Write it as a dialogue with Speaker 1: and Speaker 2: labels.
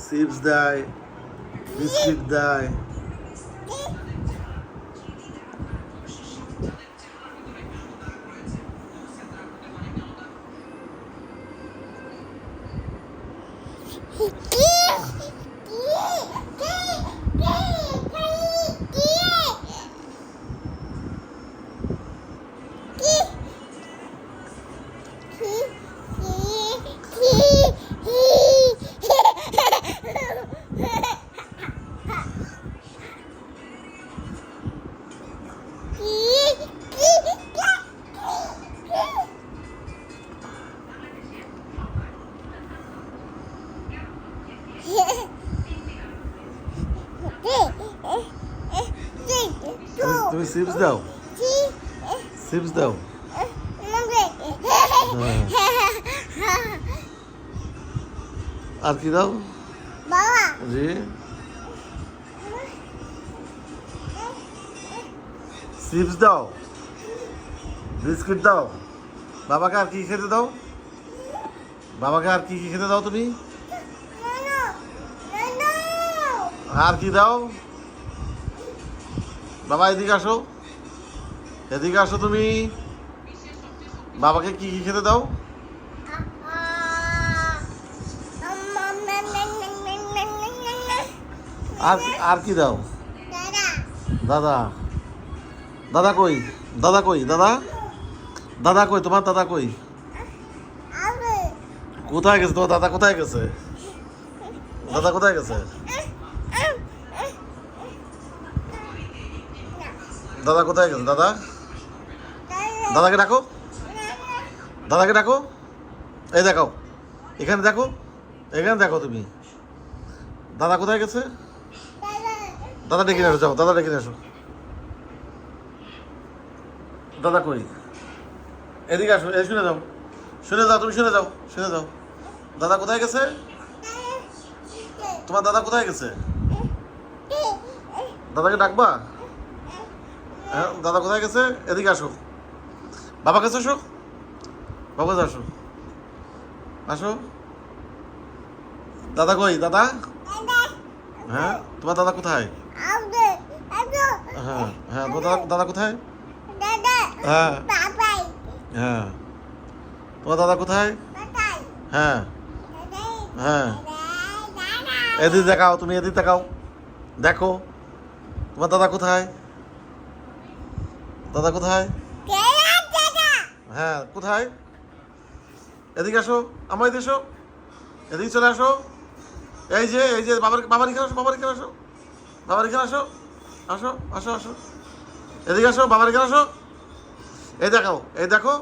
Speaker 1: Chips দেয়, biscuit দেয়। তুমি চিপস দাও, চিপস দাও। আর কি দাও? জি, চিপস দাও, বিস্কিট দাও। বাবাকে আর কি খেতে দাও? বাবাকে আর কি খেতে দাও তুমি? আর কি দাও? বাবা এদিকে আসো, এদিকে আসো তুমি। বাবাকে কি কি খেতে দাও? আর আর কি দাও? দাদা, দাদা কই? দাদা কই? দাদা, দাদা কই? তোমার দাদা কই? কোথায় গেছে তোমার দাদা? কোথায় গেছে দাদা? কোথায় গেছে দাদা? কোথায় গেছে দাদা? দাদাকে ডাকো, দাদাকে ডাকো। এই দেখাও, এখানে দেখো, এখানে দেখো তুমি। দাদা কোথায় গেছে? দাদা ডেকে নিয়ে আসো, যাও দাদা ডেকে নিয়ে আসো। দাদা কই? এদিকে আসো, এই শুনে যাও, শুনে যাও, তুমি শুনে যাও, শুনে যাও। দাদা কোথায় গেছে? তোমার দাদা কোথায় গেছে? দাদাকে ডাকবা? হ্যাঁ, দাদা কোথায় গেছে? এদিকে আসো, বাবা কাছে আসো, বাবা কাছে আসো, আসো। দাদা কই? দাদা? হ্যাঁ, তোমার দাদা কোথায়? হ্যাঁ হ্যাঁ, তোমার দাদা, দাদা কোথায়? হ্যাঁ হ্যাঁ, তোমার দাদা কোথায়? হ্যাঁ হ্যাঁ, এদিকে দেখাও, তুমি এদিকে দেখাও, দেখো তোমার দাদা কোথায়? দাদা কোথায়? হ্যাঁ কোথায়? এদিকে আসো, আমার এদিকে এসো, এদিকে চলে আসো। এই যে, এই যে বাবার, বাবার এখানে আসো, বাবার এখানে আসো, বাবার এখানে আসো, আসো আসো আসো, এদিকে আসো, বাবার এখানে আসো। এই দেখাও, এই দেখো।